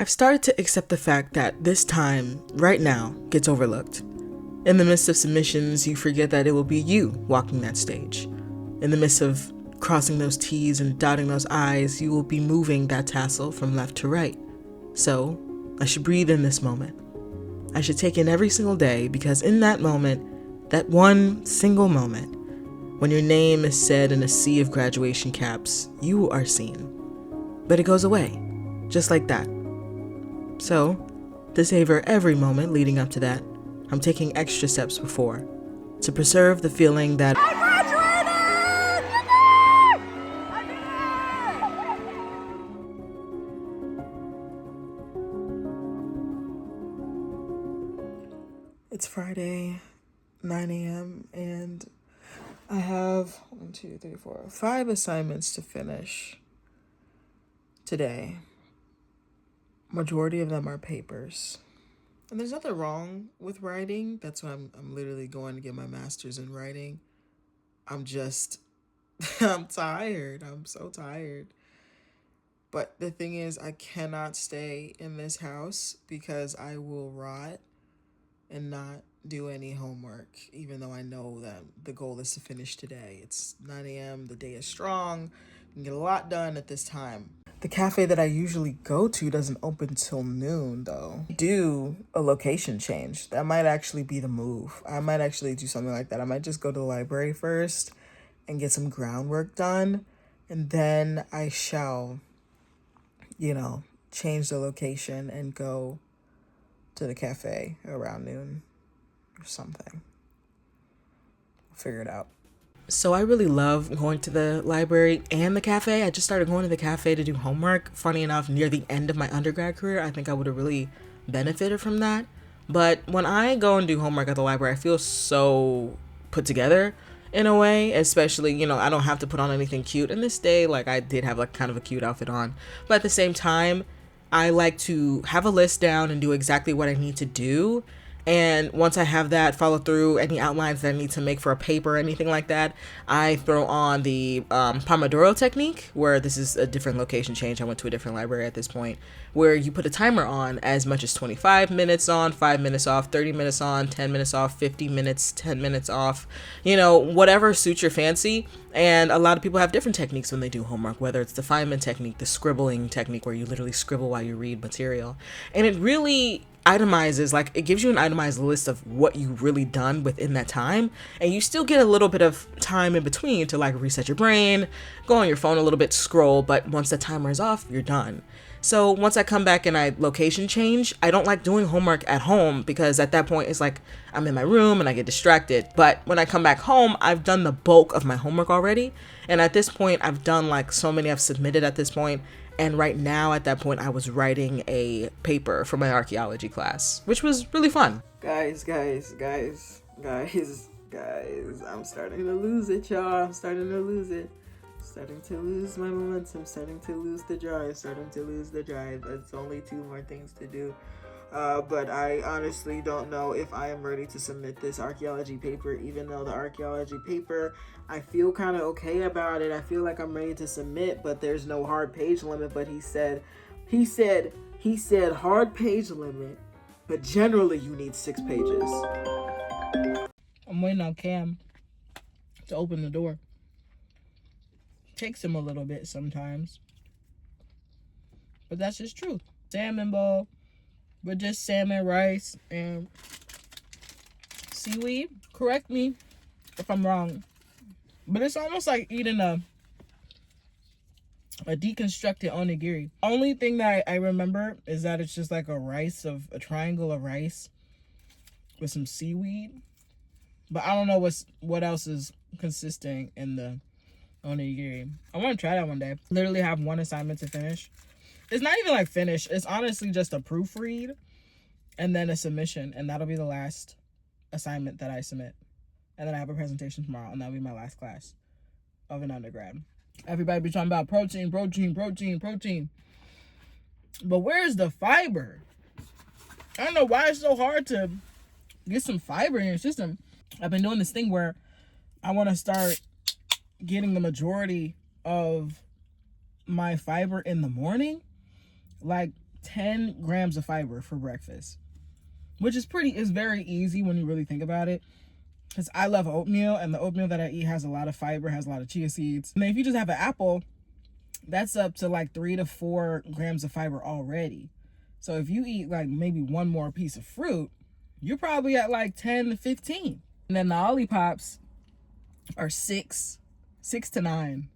I've started to accept the fact that this time, right now, gets overlooked. In the midst of submissions, you forget that it will be you walking that stage. In the midst of crossing those T's and dotting those I's, you will be moving that tassel from left to right. So, I should breathe in this moment. I should take in every single day, because in that moment, that one single moment, when your name is said in a sea of graduation caps, you are seen. But it goes away, just like that. So, to savor every moment leading up to that, I'm taking extra steps before, to preserve the feeling that I graduated! it's Friday, 9 a.m., and I have 5 assignments to finish today. Majority of them are papers. And there's nothing wrong with writing. That's why I'm literally going to get my master's in writing. I'm tired. I'm so tired. But the thing is, I cannot stay in this house because I will rot and not do any homework, even though I know that the goal is to finish today. It's 9 a.m. The day is strong. You can get a lot done at this time. The cafe that I usually go to doesn't open till noon, though. Do a location change. That might actually be the move. I might actually do something like that. I might just go to the library first and get some groundwork done, and then I shall, change the location and go to the cafe around noon or something. Figure it out. So I really love going to the library and the cafe. I just started going to the cafe to do homework. Funny enough, near the end of my undergrad career, I think I would have really benefited from that. But when I go and do homework at the library, I feel so put together in a way, especially, I don't have to put on anything cute. And this day, I did have kind of a cute outfit on. But at the same time, I like to have a list down and do exactly what I need to do. And once I have that, follow through any outlines that I need to make for a paper or anything like that, I throw on the Pomodoro technique, where this is a different location change. I went to a different library at this point, where you put a timer on as much as 25 minutes on, 5 minutes off, 30 minutes on, 10 minutes off, 50 minutes, 10 minutes off, whatever suits your fancy. And a lot of people have different techniques when they do homework, whether it's the Feynman technique, the scribbling technique, where you literally scribble while you read material. And it really itemizes, it gives you an itemized list of what you've really done within that time, and you still get a little bit of time in between to reset your brain, go on your phone a little bit, scroll, but once the timer is off, you're done. So once I come back and I location change, I don't like doing homework at home, because at that point it's I'm in my room and I get distracted. But when I come back home, I've done the bulk of my homework already, and at this point I've done so many I've submitted at this point. And right now, at that point, I was writing a paper for my archaeology class, which was really fun. Guys, I'm starting to lose it, y'all. I'm starting to lose it. Starting to lose my momentum, starting to lose the drive. It's only 2 more things to do. But I honestly don't know if I am ready to submit this archaeology paper, even though the archaeology paper, I feel kind of okay about it. I feel like I'm ready to submit, but there's no hard page limit. But he said hard page limit, but generally you need 6 pages. I'm waiting on Cam to open the door. Takes him a little bit sometimes, but that's just truth. Salmon bowl with just salmon, rice, and seaweed. Correct me if I'm wrong, but it's almost like eating a deconstructed onigiri. Only thing that I remember is that it's just a triangle of rice with some seaweed, but I don't know what else is consisting in the onigiri. I want to try that one day. Literally have 1 assignment to finish. It's not even finish. It's honestly just a proofread and then a submission, and that'll be the last assignment that I submit. And then I have a presentation tomorrow, and that'll be my last class of an undergrad. Everybody be talking about protein. But where's the fiber? I don't know why it's so hard to get some fiber in your system. I've been doing this thing where I want to start getting the majority of my fiber in the morning, 10 grams of fiber for breakfast, which is very easy when you really think about it. Because I love oatmeal, and the oatmeal that I eat has a lot of fiber, has a lot of chia seeds. And then if you just have an apple, that's up to like 3 to 4 grams of fiber already. So if you eat like maybe one more piece of fruit, you're probably at like 10 to 15. And then the Olipop are 6 to 9.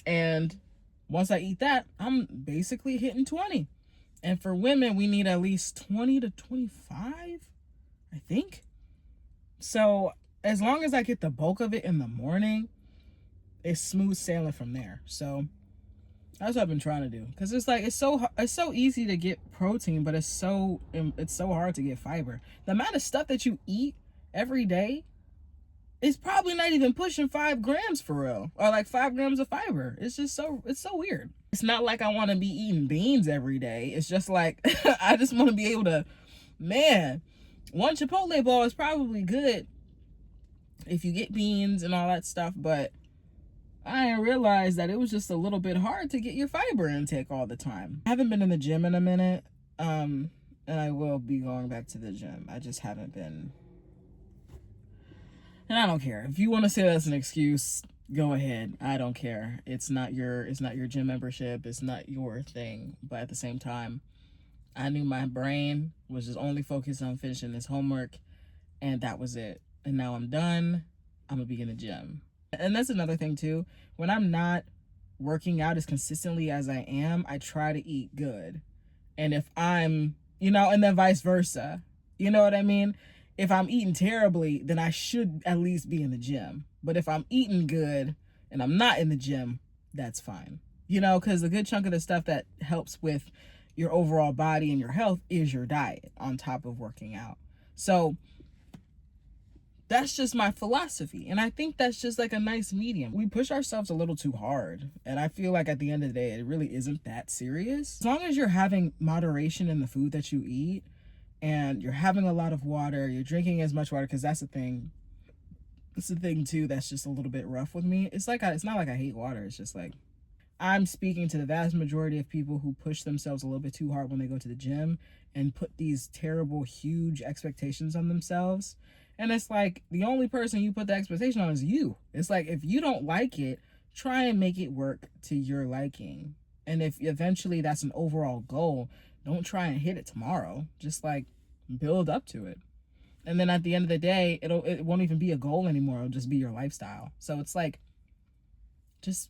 And once I eat that, I'm basically hitting 20. And for women, we need at least 20 to 25, I think. So as long as I get the bulk of it in the morning, it's smooth sailing from there. So that's what I've been trying to do. Because it's like, it's so easy to get protein, but it's so hard to get fiber. The amount of stuff that you eat every day is probably not even pushing 5 grams for real. Or like 5 grams of fiber. It's so weird. It's not like I want to be eating beans every day. It's just like, I just want to be able to, man, one Chipotle ball is probably good if you get beans and all that stuff, but I didn't realize that it was just a little bit hard to get your fiber intake all the time. I haven't been in the gym in a minute, and I will be going back to the gym. I just haven't been. And I don't care. If you want to say that's an excuse, go ahead. I don't care. It's not your gym membership. It's not your thing. But at the same time, I knew my brain was just only focused on finishing this homework, and that was it. And now I'm done. I'm going to be in the gym. And that's another thing too. When I'm not working out as consistently as I am, I try to eat good. And if I'm, and then vice versa. You know what I mean? If I'm eating terribly, then I should at least be in the gym. But if I'm eating good and I'm not in the gym, that's fine. Because the good chunk of the stuff that helps with your overall body and your health is your diet on top of working out. So that's just my philosophy. And I think that's just like a nice medium. We push ourselves a little too hard. And I feel like at the end of the day, it really isn't that serious. As long as you're having moderation in the food that you eat, and you're having a lot of water, you're drinking as much water, because that's the thing. It's the thing too that's just a little bit rough with me. It's not like I hate water. It's just like, I'm speaking to the vast majority of people who push themselves a little bit too hard when they go to the gym and put these terrible, huge expectations on themselves. And it's like, the only person you put the expectation on is you. It's like, if you don't like it, try and make it work to your liking. And if eventually that's an overall goal, don't try and hit it tomorrow. Just like build up to it. And then at the end of the day, it won't even be a goal anymore. It'll just be your lifestyle. So it's like, just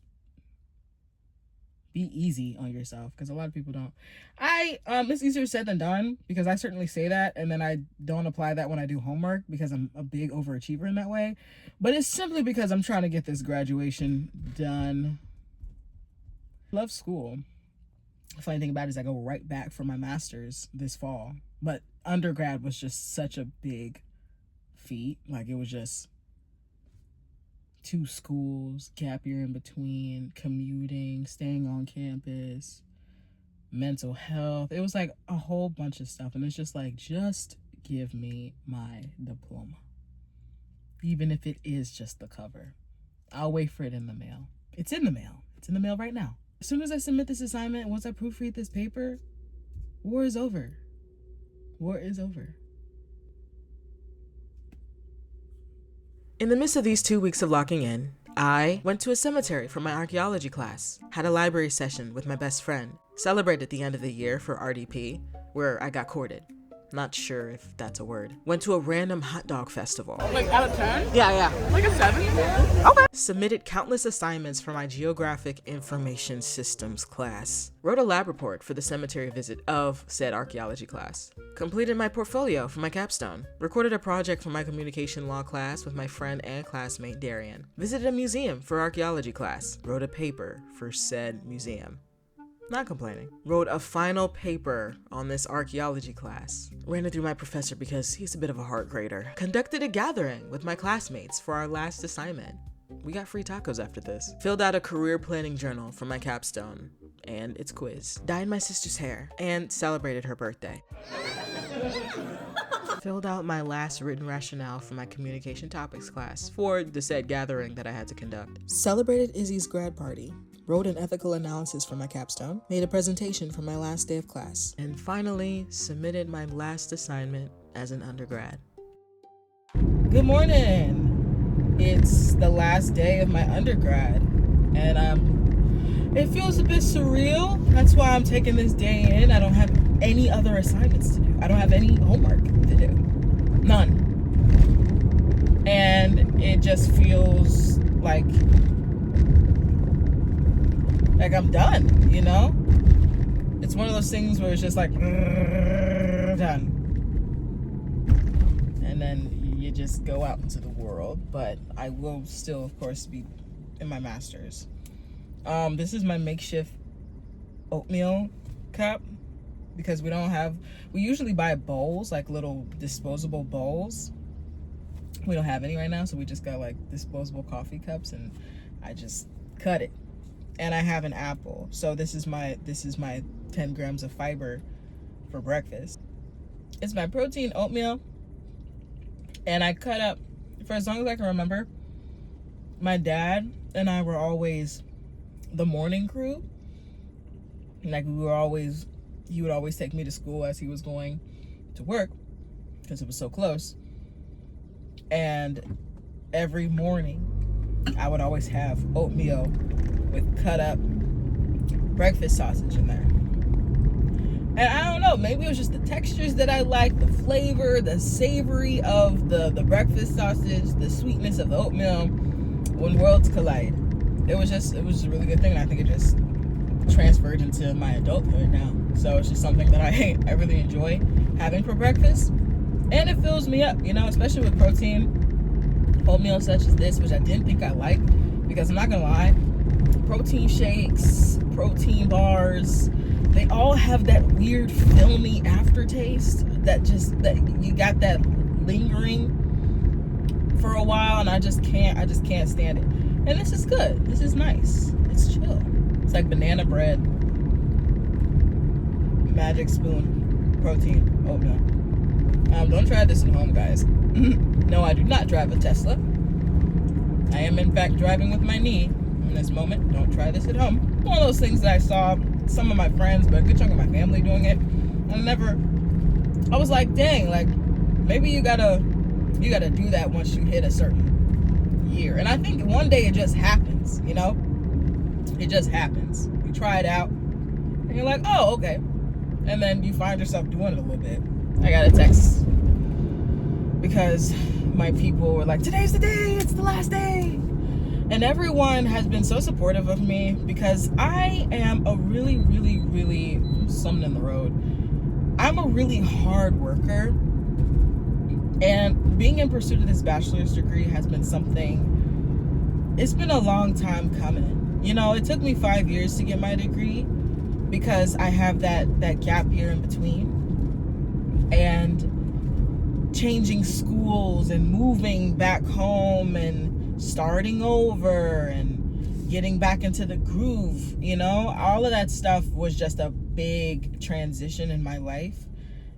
be easy on yourself, because a lot of people don't. It's easier said than done, because I certainly say that, and then I don't apply that when I do homework, because I'm a big overachiever in that way. But it's simply because I'm trying to get this graduation done. Love school. The funny thing about it is I go right back for my master's this fall, but undergrad was just such a big feat. Like, it was just 2 schools, gap year in between, commuting, staying on campus, mental health. It was like a whole bunch of stuff. And it's just like, just give me my diploma. Even if it is just the cover. I'll wait for it in the mail. It's in the mail. It's in the mail right now. As soon as I submit this assignment, once I proofread this paper, war is over. War is over. In the midst of these 2 weeks of locking in, I went to a cemetery for my archaeology class, had a library session with my best friend, celebrated the end of the year for RDP, where I got courted. Not sure if that's a word. Went to a random hot dog festival. Like out of 10? Yeah. Like a 7? Okay. Submitted countless assignments for my Geographic Information Systems class. Wrote a lab report for the cemetery visit of said archaeology class. Completed my portfolio for my capstone. Recorded a project for my communication law class with my friend and classmate Darian. Visited a museum for archaeology class. Wrote a paper for said museum. Not complaining. Wrote a final paper on this archaeology class. Ran it through my professor because he's a bit of a heart grader. Conducted a gathering with my classmates for our last assignment. We got free tacos after this. Filled out a career planning journal for my capstone and its quiz. Dyed my sister's hair and celebrated her birthday. Filled out my last written rationale for my communication topics class for the said gathering that I had to conduct. Celebrated Izzy's grad party wrote an ethical analysis for my capstone, made a presentation for my last day of class, and finally submitted my last assignment as an undergrad. Good morning. It's the last day of my undergrad, and it feels a bit surreal. That's why I'm taking this day in. I don't have any other assignments to do. I don't have any homework to do. None. And it just feels like I'm done, you know? It's one of those things where it's just like, done. And then you just go out into the world. But I will still, of course, be in my master's. This is my makeshift oatmeal cup because we usually buy bowls, like little disposable bowls. We don't have any right now, so we just got like disposable coffee cups, and I just cut it. And I have an apple. So this is my 10 grams of fiber for breakfast. It's my protein oatmeal. And I cut up, for as long as I can remember, my dad and I were always the morning crew. Like he would always take me to school as he was going to work because it was so close. And every morning I would always have oatmeal with cut up breakfast sausage in there. And I don't know, maybe it was just the textures that I liked, the flavor, the savory of the breakfast sausage, the sweetness of the oatmeal. When worlds collide, it was a really good thing. And I think it just transferred into my adulthood now. So it's just something that I really enjoy having for breakfast. And it fills me up, you know, especially with protein. Oatmeal such as this, which I didn't think I liked, because I'm not gonna lie, protein shakes, protein bars, they all have that weird filmy aftertaste that you got that lingering for a while, and I just can't stand it. And this is good. This is nice. It's chill. It's like banana bread, magic spoon, protein, oatmeal. Don't try this at home, guys. No, I do not drive a Tesla. I am, in fact, driving with my knee in this moment. Don't try this at home. One of those things that I saw some of my friends, but a good chunk of my family doing it. I was like, dang, like, maybe you gotta do that once you hit a certain year. And I think one day it just happens, you know? It just happens. You try it out, and you're like, oh, okay. And then you find yourself doing it a little bit. I got a text because my people were like, today's the day, it's the last day. And everyone has been so supportive of me because I am a really, really, really, something in the road. I'm a really hard worker. And being in pursuit of this bachelor's degree has been something, it's been a long time coming. You know, it took me 5 years to get my degree because I have that gap year in between. And changing schools and moving back home and starting over and getting back into the groove, you know, all of that stuff was just a big transition in my life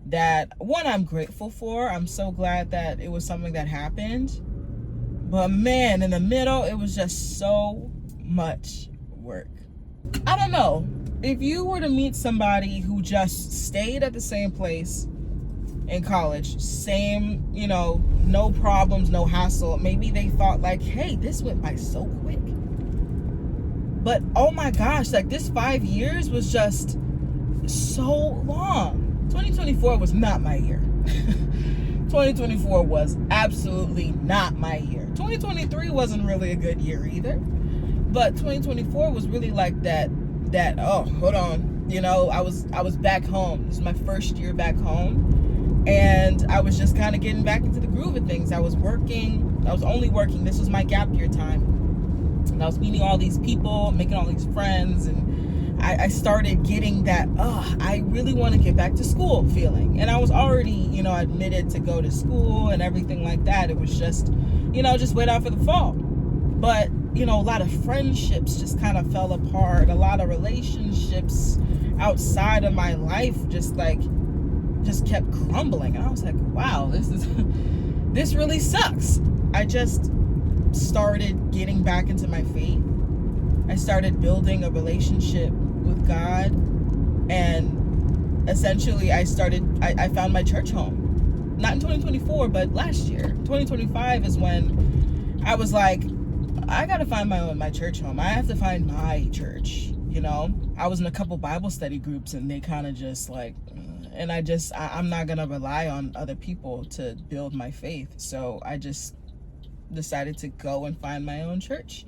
that, one, I'm grateful for. I'm so glad that it was something that happened. But man, in the middle, it was just so much work. I don't know. If you were to meet somebody who just stayed at the same place in college, same, you know, no problems, no hassle, maybe they thought like, hey, this went by so quick. But oh my gosh, like this 5 years was just so long. 2024 was not my year. 2024 was absolutely not my year. 2023 wasn't really a good year either. But 2024 was really like that, oh, hold on. You know, I was back home. This is my first year back home. And I was just kind of getting back into the groove of things. I was only working. This was my gap year time. And I was meeting all these people, making all these friends. And I started getting that, I really want to get back to school feeling. And I was already, you know, admitted to go to school and everything like that. It was just, you know, just wait out for the fall. But, you know, a lot of friendships just kind of fell apart. A lot of relationships outside of my life just kept crumbling. And I was like, wow, this really sucks. I just started getting back into my faith I started building a relationship with God, and essentially I found my church home. Not in 2024, but last year. 2025 is when I was like, I gotta find my church home. I have to find my church, you know? I was in a couple Bible study groups, and they kind of just like, and I'm not gonna rely on other people to build my faith. So I just decided to go and find my own church.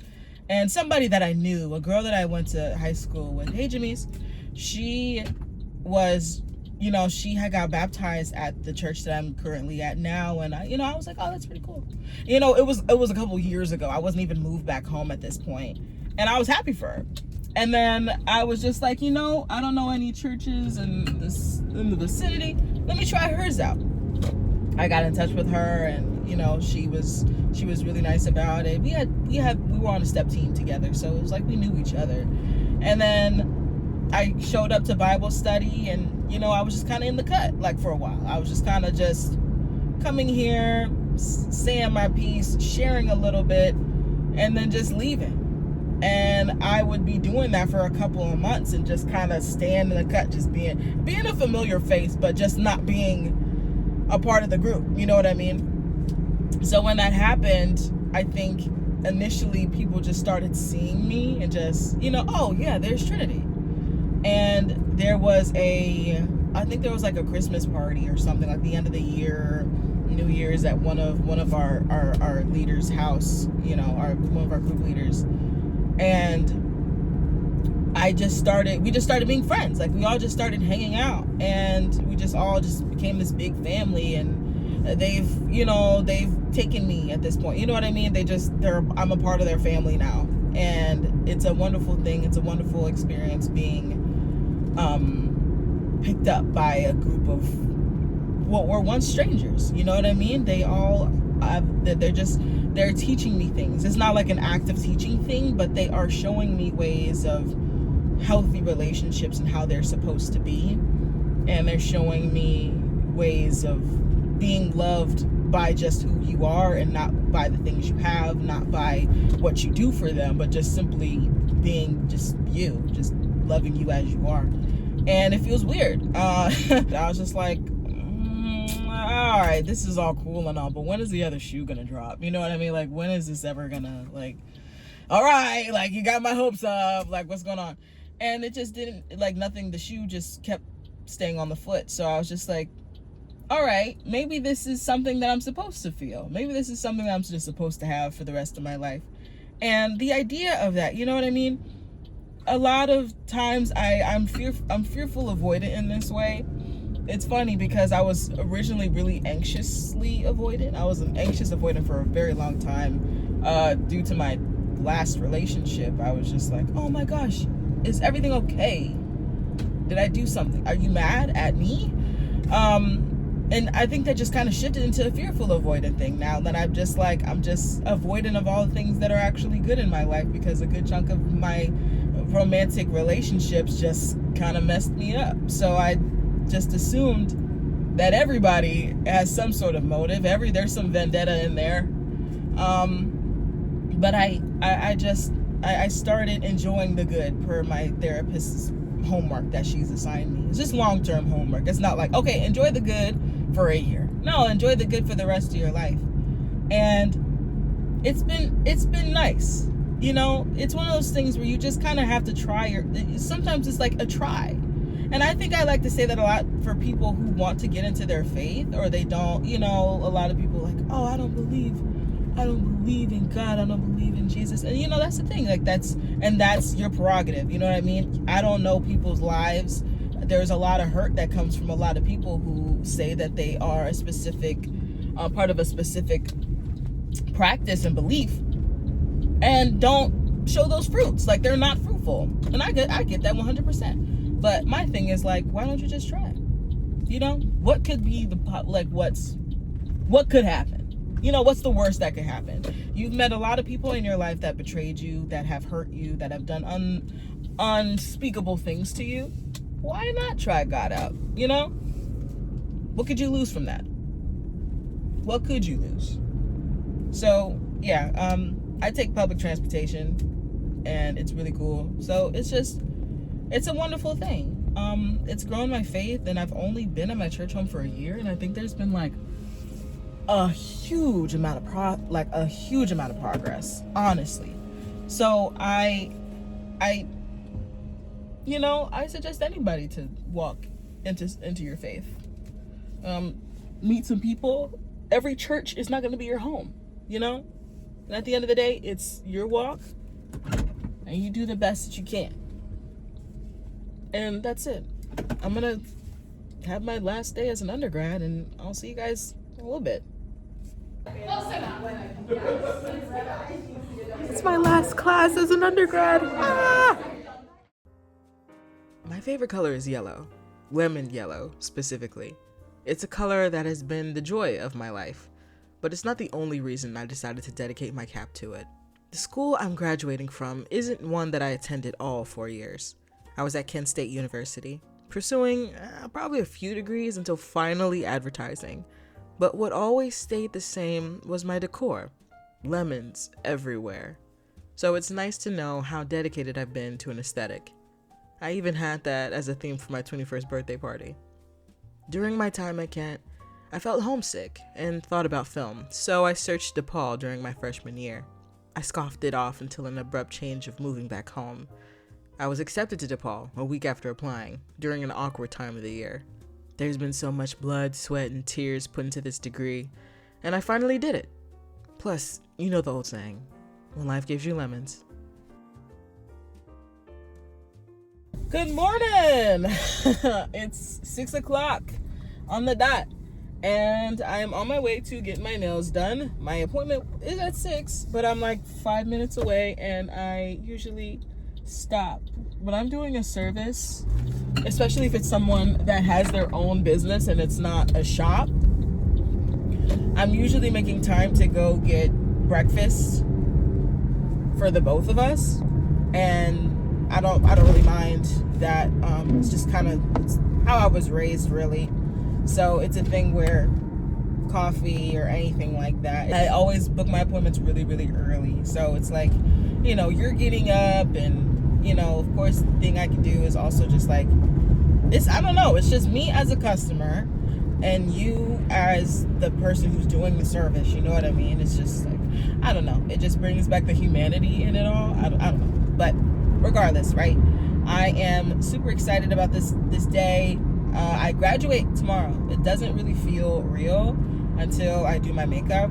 And somebody that I knew, a girl that I went to high school with, hey Jamise, she was, you know, she had got baptized at the church that I'm currently at now, and I was like, oh, that's pretty cool. You know, it was a couple years ago. I wasn't even moved back home at this point, and I was happy for her. And then I was just like, I don't know any churches in the vicinity. Let me try hers out. I got in touch with her, and she was really nice about it. We were on a step team together, so it was like we knew each other. And then I showed up to Bible study, and I was just kind of in the cut, like, for a while. I was just kind of just coming here, saying my piece, sharing a little bit, and then just leaving. And I would be doing that for a couple of months and just kind of staying in the cut, just being a familiar face, but just not being a part of the group. You know what I mean? So when that happened, I think initially people just started seeing me and just, oh yeah, there's Trinity. And there was I think there was like a Christmas party or something, like the end of the year, New Year's, at one of our leaders' house, one of our group leaders. And we just started being friends. Like, we all just started hanging out, and we just all just became this big family. And they've taken me at this point. You know what I mean? I'm a part of their family now. And it's a wonderful thing. It's a wonderful experience being picked up by a group of what were once strangers. You know what I mean? They're teaching me things. It's not like an active teaching thing, but they are showing me ways of healthy relationships and how they're supposed to be. And they're showing me ways of being loved by just who you are, and not by the things you have, not by what you do for them, but just simply being just you, just loving you as you are. And it feels weird. I was just like, all right, this is all cool and all, but when is the other shoe gonna drop? You know what I mean? Like, when is this ever gonna, like, all right, like, you got my hopes up, like, what's going on? And it just didn't, like, nothing, the shoe just kept staying on the foot. So I was just like, all right, maybe this is something that I'm supposed to feel. Maybe this is something that I'm just supposed to have for the rest of my life. And the idea of that, you know what I mean? A lot of times I'm fearful avoidant in this way. It's funny because I was originally really anxiously avoidant. I was an anxious avoidant for a very long time, due to my last relationship. I was just like, oh my gosh, is everything okay? Did I do something? Are you mad at me? And I think that just kind of shifted into a fearful avoidant thing now that I'm just avoidant of all the things that are actually good in my life, because a good chunk of my romantic relationships just kind of messed me up. So I just assumed that everybody has some sort of motive. There's some vendetta in there. But I started enjoying the good per my therapist's homework that she's assigned me. It's just long-term homework. It's not like, okay, enjoy the good for a year. No, enjoy the good for the rest of your life. And it's been nice. It's one of those things where you just kind of have to try, sometimes it's like a try. And I think I like to say that a lot for people who want to get into their faith, or they don't, a lot of people are like, oh, I don't believe in God, I don't believe in Jesus. And that's the thing, like, that's your prerogative. You know what I mean? I don't know people's lives. There's a lot of hurt that comes from a lot of people who say that they are a specific part of a specific practice and belief, and don't show those fruits. Like, they're not fruitful. And I get that 100%. But my thing is, like, why don't you just try? What could be what could happen? What's the worst that could happen? You've met a lot of people in your life that betrayed you, that have hurt you, that have done unspeakable things to you. Why not try God out? What could you lose from that? What could you lose? So, yeah, I take public transportation and it's really cool. So it's a wonderful thing. It's grown my faith, and I've only been at my church home for a year, and I think there's been like a huge amount of progress, honestly. So I suggest anybody to walk into your faith. Meet some people. Every church is not going to be your home, and at the end of the day, it's your walk, and you do the best that you can. And that's it. I'm gonna have my last day as an undergrad, and I'll see you guys in a little bit. It's my last class as an undergrad. Ah! My favorite color is yellow, lemon yellow specifically. It's a color that has been the joy of my life, but it's not the only reason I decided to dedicate my cap to it. The school I'm graduating from isn't one that I attended all 4 years. I was at Kent State University, pursuing probably a few degrees until finally advertising. But what always stayed the same was my decor. Lemons everywhere. So it's nice to know how dedicated I've been to an aesthetic. I even had that as a theme for my 21st birthday party. During my time at Kent, I felt homesick and thought about film, so I searched DePaul during my freshman year. I scoffed it off until an abrupt change of moving back home. I was accepted to DePaul a week after applying, during an awkward time of the year. There's been so much blood, sweat, and tears put into this degree, and I finally did it. Plus, you know the old saying, when life gives you lemons. Good morning! It's 6 o'clock on the dot, and I'm on my way to get my nails done. My appointment is at 6, but I'm like 5 minutes away, and I usually stop. When I'm doing a service, especially if it's someone that has their own business and it's not a shop, I'm usually making time to go get breakfast for the both of us, and I don't really mind that. It's just kind of how I was raised, really. So it's a thing where coffee or anything like that, I always book my appointments really, really early. So it's like, you're getting up, and of course, the thing I can do is also just like, I don't know, it's just me as a customer and you as the person who's doing the service, you know what I mean? It's just like, I don't know, it just brings back the humanity in it all. I don't know, but regardless, right? I am super excited about this day. I graduate tomorrow. It doesn't really feel real until I do my makeup.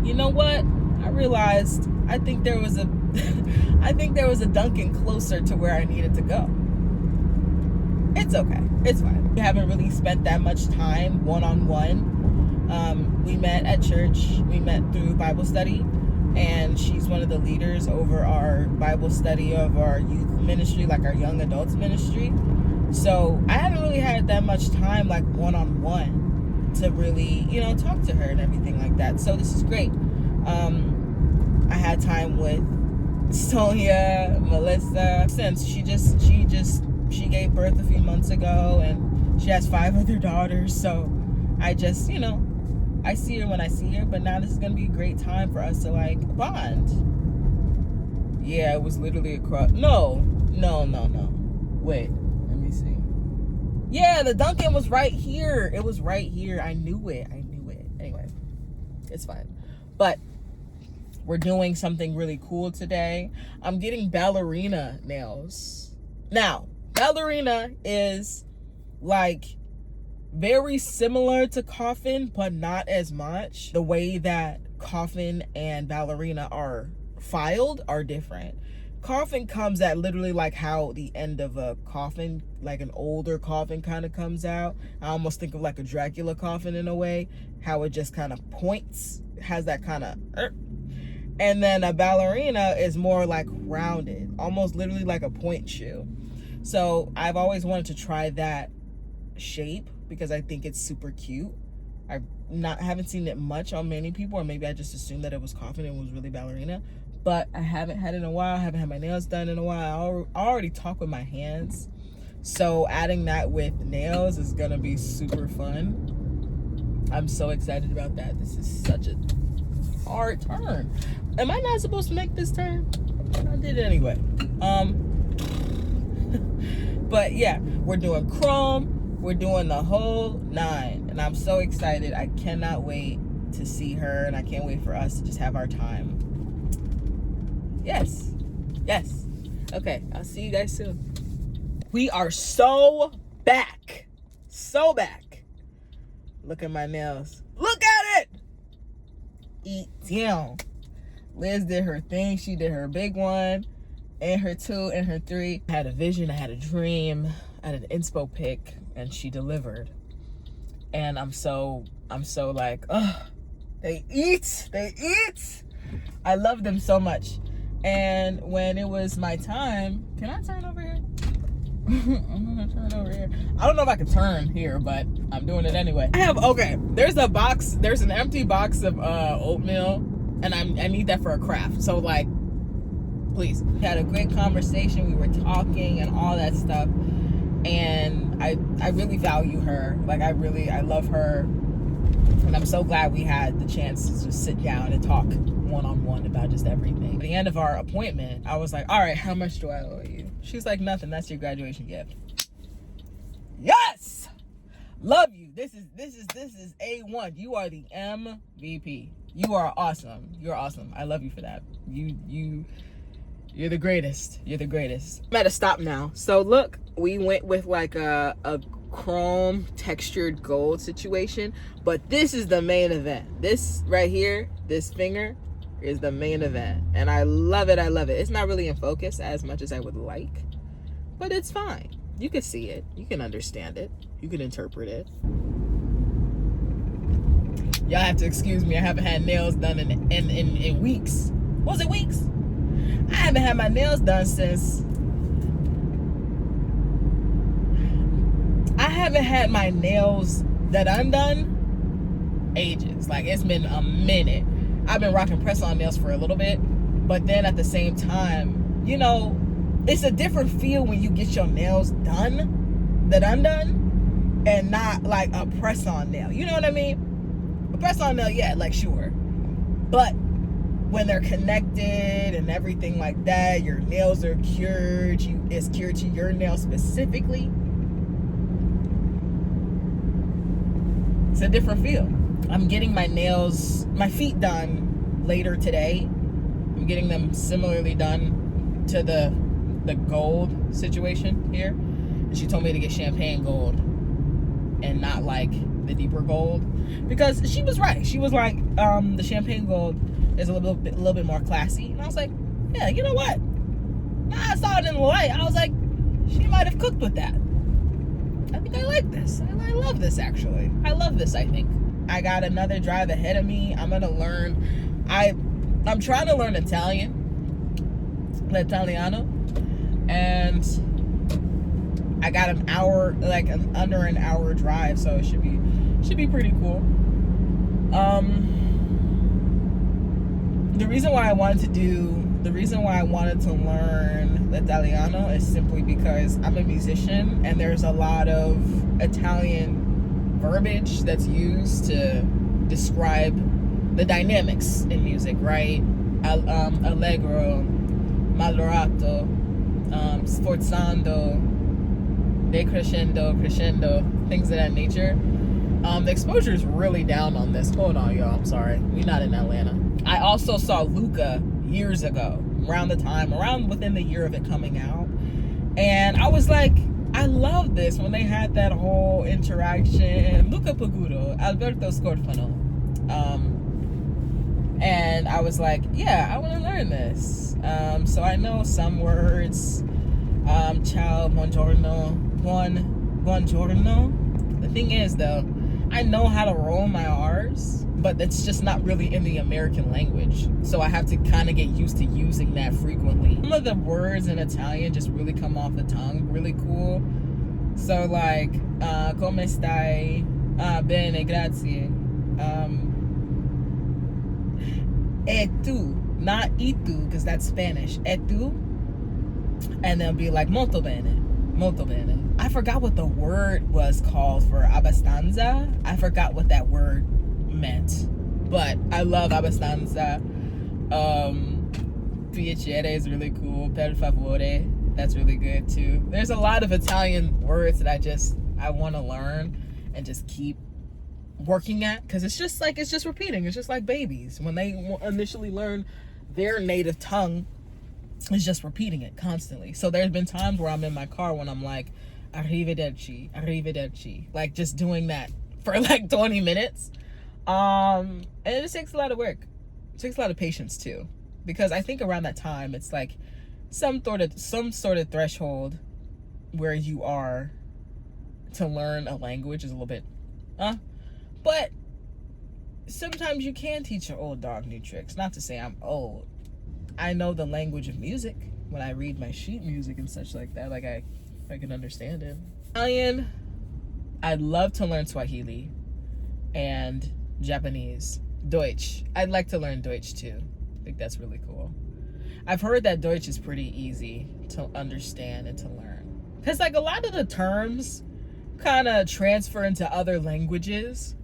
You know what? I realized I think there was a Dunkin' closer to where I needed to go. It's okay. It's fine. We haven't really spent that much time one-on-one. We met at church. We met through Bible study, and she's one of the leaders over our Bible study of our youth ministry, like our young adults ministry. So I haven't really had that much time, like one-on-one, to really, talk to her and everything like that. So this is great. I had time with Sonia, Melissa, since she gave birth a few months ago, and she has 5 other daughters. So I just, I see her when I see her, but now this is going to be a great time for us to like bond. Yeah, it was literally across. No. Wait, let me see. Yeah, the Dunkin' was right here. It was right here. I knew it. Anyway, it's fine. But we're doing something really cool today. I'm getting ballerina nails. Now, ballerina is like very similar to coffin, but not as much. The way that coffin and ballerina are filed are different. Coffin comes at literally like how the end of a coffin, like an older coffin, kind of comes out. I almost think of like a Dracula coffin in a way, how it just kind of points, has that kind of and then a ballerina is more like rounded, almost literally like a point shoe. So I've always wanted to try that shape because I think it's super cute. I haven't seen it much on many people, or maybe I just assumed that it was coffin and it was really ballerina. But I haven't had it in a while. I haven't had my nails done in a while. I already talk with my hands. So adding that with nails is gonna be super fun. I'm so excited about that. This is such a hard turn. Am I not supposed to make this turn? I did it anyway. But yeah, we're doing Chrome. We're doing the whole 9. And I'm so excited. I cannot wait to see her. And I can't wait for us to just have our time. Yes. Yes. Okay, I'll see you guys soon. We are so back. So back. Look at my nails. Look at it! Eat down. Liz did her thing. She did her big one, and her 2, and her 3. I had a vision. I had a dream. I had an inspo pic, and she delivered. And I'm so like, ugh. They eat. I love them so much. And when it was my time, can I turn over here? I'm gonna turn over here. I don't know if I can turn here, but I'm doing it anyway. There's an empty box of oatmeal, and I need that for a craft. So like, please. We had a great conversation. We were talking and all that stuff. And I really value her. Like I love her. And I'm so glad we had the chance to just sit down and talk one-on-one about just everything. At the end of our appointment, I was like, all right, how much do I owe you? She's like, nothing. That's your graduation gift. Yes! Love you. This is A1. You are the MVP. You are awesome. You're awesome. I love you for that. You're the greatest. You're the greatest. I'm at a stop now. So look, we went with like a chrome textured gold situation, but this is the main event. This right here, this finger is the main event, and I love it. It's not really in focus as much as I would like, but it's fine. You can see it, you can understand it, you can interpret it. Y'all have to excuse me, I haven't had nails done in weeks. Was it weeks? I haven't had my nails done since I haven't had my nails that undone ages. Like, it's been a minute. I've been rocking press-on nails for a little bit, but then at the same time, you know, it's a different feel when you get your nails done, that undone, and not like a press-on nail. You know what I mean? A press-on nail, yeah, like sure. But when they're connected and everything like that, your nails are cured, it's cured to your nail specifically. It's a different feel. I'm getting my feet done later today. I'm getting them similarly done to the gold situation here. And she told me to get champagne gold and not like the deeper gold, because she was right. She was like, the champagne gold is a little bit more classy. And I was like, yeah, you know what? I saw it in the light. I was like, she might have cooked with that. I think I like this. I love this, actually. I love this, I think. I got another drive ahead of me. I'm gonna learn. I'm trying to learn Italian, l'italiano, and I got an hour, like under an hour drive, so it should be pretty cool. The reason why I wanted to learn l'italiano is simply because I'm a musician, and there's a lot of Italian verbiage that's used to describe the dynamics in music, right? Allegro, moderato, sforzando, decrescendo, crescendo, things of that nature. The exposure is really down on this. Hold on, y'all. I'm sorry. We're not in Atlanta. I also saw Luca years ago, around within the year of it coming out. And I was like, I love this when they had that whole interaction. Luca Paguro, Alberto Scorfano. And I was like, yeah, I want to learn this. So I know some words. Ciao, buongiorno, buongiorno. The thing is, though, I know how to roll my R's, but it's just not really in the American language. So I have to kind of get used to using that frequently. Some of the words in Italian just really come off the tongue really cool. So like, come stai? Bene, grazie. E tu, not y tu, because that's Spanish. E tu. And they'll be like, molto bene, molto bene. I forgot what the word was called for abbastanza. I forgot what that word meant, but I love abbastanza. Piacere is really cool. Per favore, that's really good too. There's a lot of Italian words that I want to learn and just keep working at, because it's just repeating. It's just like babies when they initially learn their native tongue. It's just repeating it constantly. So there's been times where I'm in my car when I'm like, arrivederci, arrivederci, like just doing that for like 20 minutes. And it just takes a lot of work. It takes a lot of patience too, because I think around that time it's like some sort of threshold where you are to learn a language is a little bit, but sometimes you can teach your old dog new tricks. Not to say I'm old. I know the language of music when I read my sheet music and such like that. Like I can understand it. Italian, I'd love to learn Swahili and Japanese. Deutsch. I'd like to learn Deutsch too. I think that's really cool. I've heard that Deutsch is pretty easy to understand and to learn. Because like a lot of the terms kind of transfer into other languages.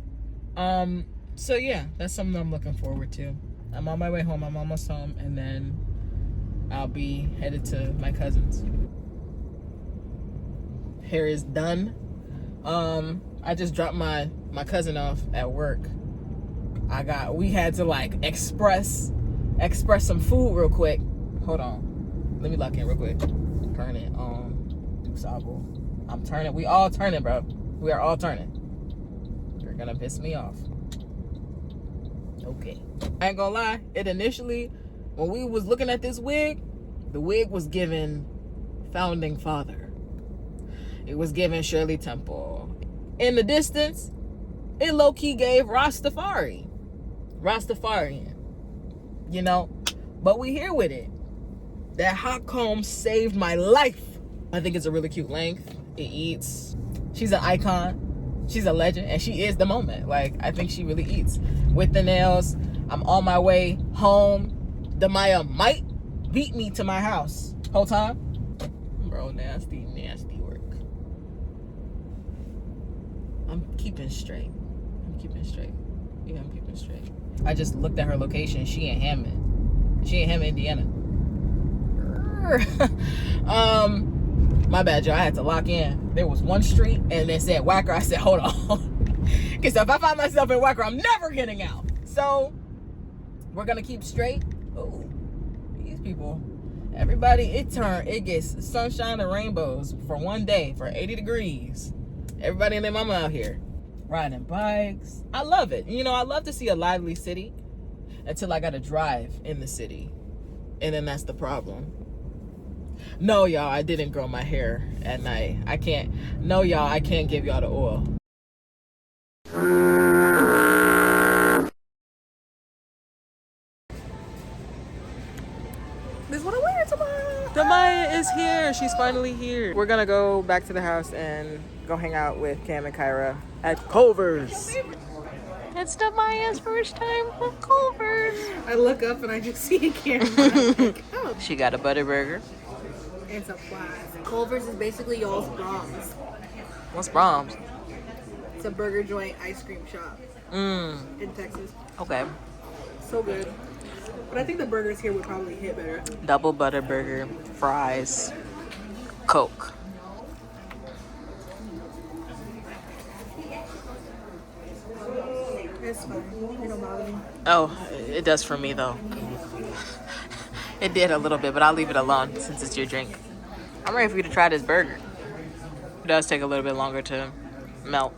So yeah, that's something I'm looking forward to. I'm on my way home. I'm almost home, and then I'll be headed to my cousin's. Hair is done. I just dropped my cousin off at work. We had to like express some food real quick. Hold on. Let me lock in real quick. Turn it on. Do Sabo. I'm turning. We all turning, bro. We are all turning. You're gonna piss me off. Okay. I ain't gonna lie. It initially, when we was looking at this wig, the wig was given Founding Father. It was given Shirley Temple. In the distance, it low-key gave Rastafarian. You know? But we here with it. That hot comb saved my life. I think it's a really cute length. It eats. She's an icon. She's a legend, and she is the moment. Like, I think she really eats. With the nails, I'm on my way home. Demaya might beat me to my house. Whole time. Bro, nasty work. I'm keeping straight. Yeah, I'm keeping straight. I just looked at her location. She in Hammond, Indiana. My bad, y'all. I had to lock in. There was one street and it said Wacker. I said, hold on. Because if I find myself in Wacker, I'm never getting out. So we're gonna keep straight. Oh, these people. Everybody, it gets sunshine and rainbows for one day for 80 degrees. Everybody and their mama out here riding bikes. I love it. You know, I love to see a lively city until I gotta drive in the city. And then that's the problem. No, y'all, I didn't grow my hair at night. I can't give y'all the oil. This is what I wear tomorrow. Demaya is here. She's finally here. We're gonna go back to the house and go hang out with Cam and Kyra at Culver's. It's Demaya's first time at Culver's. I look up and I just see a camera. Like, oh. She got a butter burger. It's a flies. Culver's is basically y'all's Brahms. What's Brahms? It's a burger joint ice cream shop in Texas. Okay. So good. But I think the burgers here would probably hit better. Double butter burger, fries, Coke. It's fine. It don't bother me. Oh, it does for me though. It did a little bit, but I'll leave it alone since it's your drink. I'm ready for you to try this burger. It does take a little bit longer to melt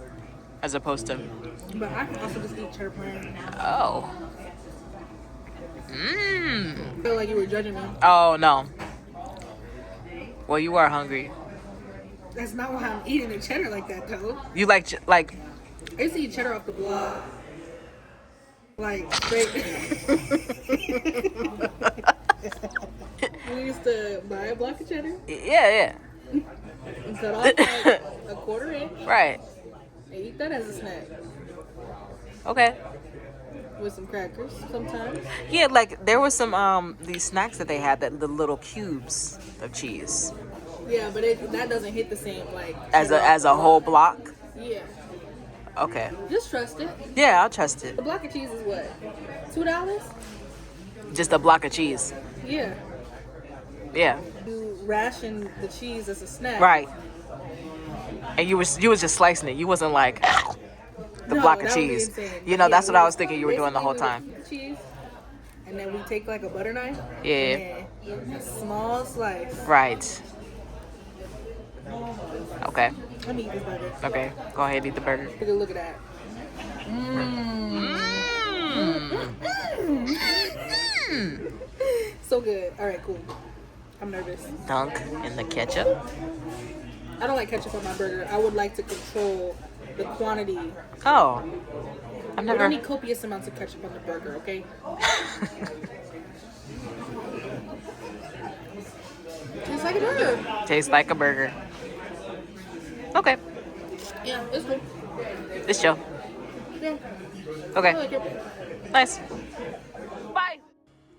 as opposed to... But I can also just eat cheddar plain. Oh. I feel like you were judging me. Oh, no. Well, you are hungry. That's not why I'm eating the cheddar like that, though. You like... I used to eat cheddar off the block. Like, straight. We used to buy a block of cheddar. Yeah. And cut off like a quarter inch. Right. And eat that as a snack. Okay. With some crackers sometimes. Yeah, like there was some these snacks that they had, that the little cubes of cheese. Yeah, but that doesn't hit the same like as a whole block. Yeah. Okay. Just trust it. Yeah, I'll trust it. A block of cheese is what? $2? Just a block of cheese. Yeah. Yeah. You ration the cheese as a snack. Right. And you was just slicing it. You wasn't like the No, block of that would be cheese. insane. You But know, yeah, that's we what I would, was thinking you were doing the basically whole we would time. flip the cheese, and then we take like a butter knife. Yeah. And a small slice. Right. Okay. Let me eat this burger. Okay. Go ahead and eat the burger. Take a look at that. So good. All right, cool. I'm nervous. Dunk in the ketchup. I don't like ketchup on my burger. I would like to control the quantity. Oh. I've We never. don't need copious amounts of ketchup on the burger, okay? Tastes like a burger. Tastes like a burger. Okay. Yeah, it's good. It's chill. Yeah, I Okay. like it. Nice. Bye.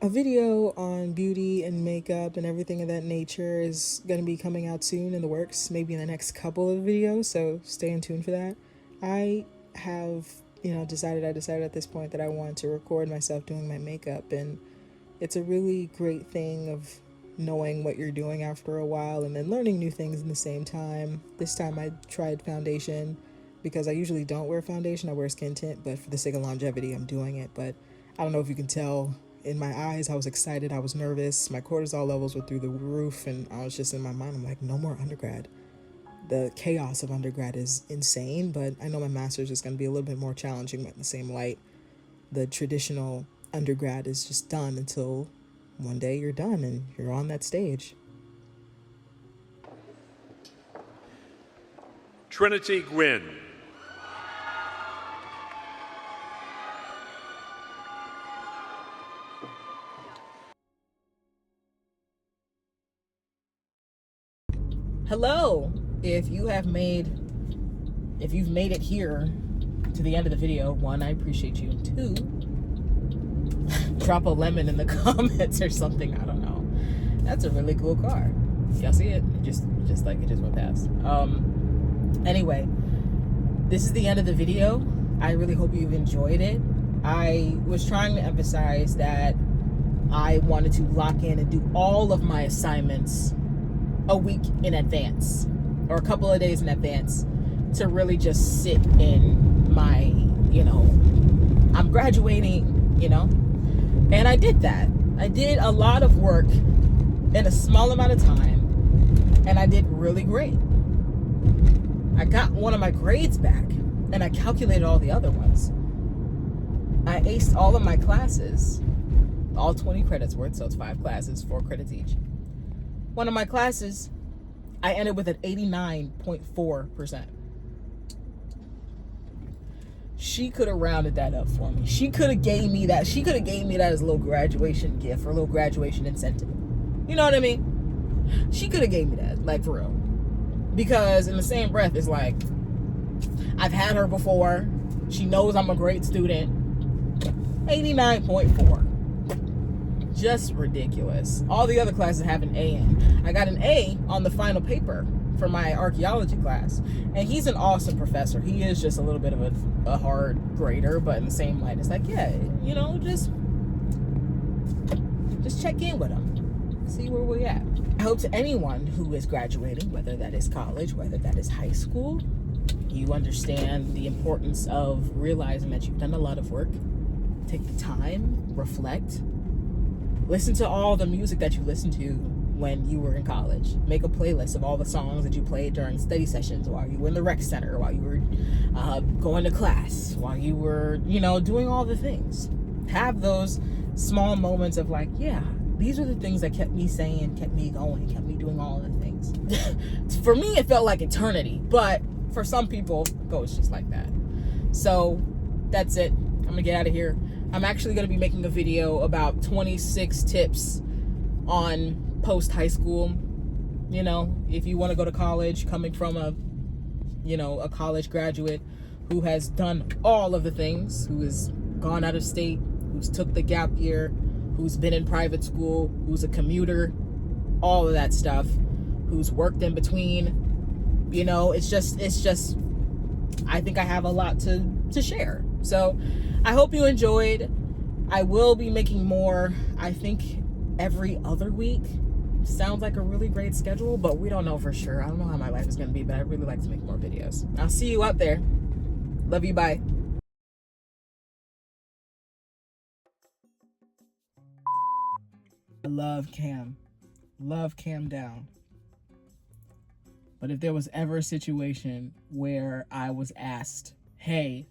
A video on beauty and makeup and everything of that nature is going to be coming out soon, in the works, maybe in the next couple of videos, so stay in tune for that. I have, decided at this point that I want to record myself doing my makeup, and it's a really great thing of knowing what you're doing after a while and then learning new things in the same time. This time I tried foundation because I usually don't wear foundation. I wear skin tint, but for the sake of longevity, I'm doing it. But I don't know if you can tell in my eyes, I was excited, I was nervous, my cortisol levels were through the roof, and I was just in my mind, I'm like, no more undergrad. The chaos of undergrad is insane, but I know my master's is going to be a little bit more challenging, but in the same light, the traditional undergrad is just done until one day you're done and you're on that stage. Trinity Gwynn. Hello. If you've made it here to the end of the video, one, I appreciate you. Two, drop a lemon in the comments or something. I don't know. That's a really cool car. Y'all see it? Just like it just went past. Anyway, this is the end of the video. I really hope you've enjoyed it. I was trying to emphasize that I wanted to lock in and do all of my assignments a week in advance or a couple of days in advance to really just sit in my, I'm graduating, and I did that. I did a lot of work in a small amount of time, and I did really great. I got one of my grades back, and I calculated all the other ones. I aced all of my classes, all 20 credits worth, so it's 5 classes, 4 credits each. One of my classes, I ended with an 89.4%. She could have rounded that up for me. She could have gave me that. She could have gave me that as a little graduation gift or a little graduation incentive. You know what I mean? She could have gave me that, like, for real. Because in the same breath, it's like, I've had her before. She knows I'm a great student. 89.4. Just ridiculous. All the other classes have an A in. I got an A on the final paper for my archaeology class, and he's an awesome professor. He is just a little bit of a hard grader, but in the same light, it's like, yeah, just check in with him, see where we're at. I hope to anyone who is graduating, whether that is college, whether that is high school, you understand the importance of realizing that you've done a lot of work. Take the time, reflect. Listen to all the music that you listened to when you were in college. Make a playlist of all the songs that you played during study sessions while you were in the rec center, while you were going to class, while you were, doing all the things. Have those small moments of like, yeah, these are the things that kept me sane, kept me going, kept me doing all the things. For me, it felt like eternity, but for some people, it goes just like that. So that's it. I'm gonna get out of here. I'm actually going to be making a video about 26 tips on post-high school. If you want to go to college, coming from a college graduate who has done all of the things, who has gone out of state, who's took the gap year, who's been in private school, who's a commuter, all of that stuff, who's worked in between. It's just, I think I have a lot to share. So I hope you enjoyed. I will be making more. I think every other week sounds like a really great schedule, but we don't know for sure. I don't know how my life is going to be, but I'd really like to make more videos. I'll see you out there. Love you. Bye. I love Cam. Love Cam down. But if there was ever a situation where I was asked, hey,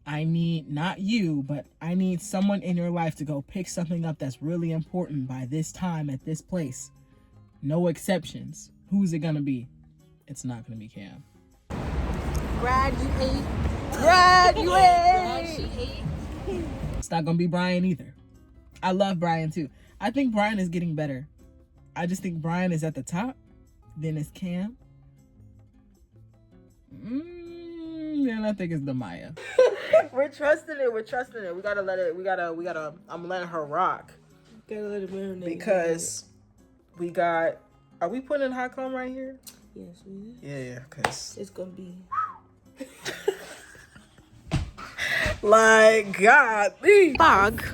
I need, not you, but I need someone in your life to go pick something up that's really important by this time at this place. No exceptions. Who's it gonna be? It's not gonna be Cam. Brad, you ate. Brad, you Brad, she ate. It's not gonna be Brian either. I love Brian too. I think Brian is getting better. I just think Brian is at the top. Then it's Cam. And I think it's Demaya. We're trusting it. We gotta let it. I'm letting her rock. Gotta let it marinate. Because we got. Are we putting hot comb right here? Yes, we is. Yeah, because. It's gonna be. Like, golly. Bug.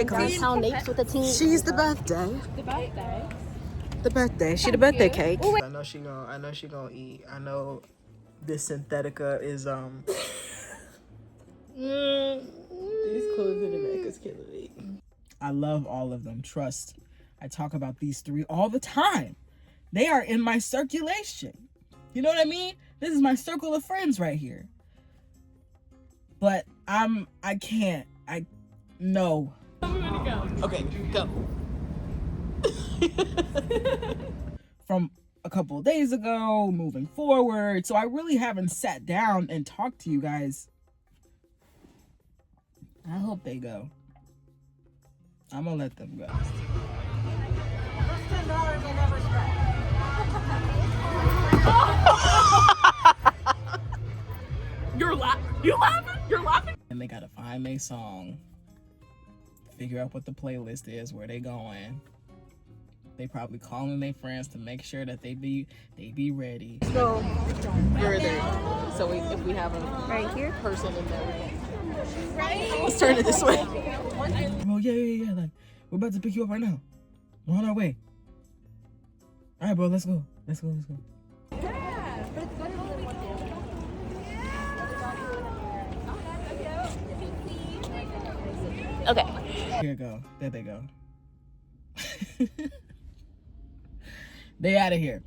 Downtown Naples with the team. She's the birthday. The birthday. The birthday. She the birthday cake. I know she gonna eat. I know this Synthetica is These clothes in the back is killing me. I love all of them. Trust. I talk about these three all the time. They are in my circulation. You know what I mean? This is my circle of friends right here. But I can't. No. Okay, go. From a couple of days ago, moving forward. So I really haven't sat down and talked to you guys. I hope they go. I'm gonna let them go. You're laughing? You laughing? You're laughing? And they gotta find their song. Figure out what the playlist is, where they going. They probably calling their friends to make sure that they be ready. So, you're there. So if we have a Right here. person in there, Let's turn it this way. Oh yeah. Like, we're about to pick you up right now. We're on our way. All right, bro. Let's go. Okay. Here you go. There they go. They out of here.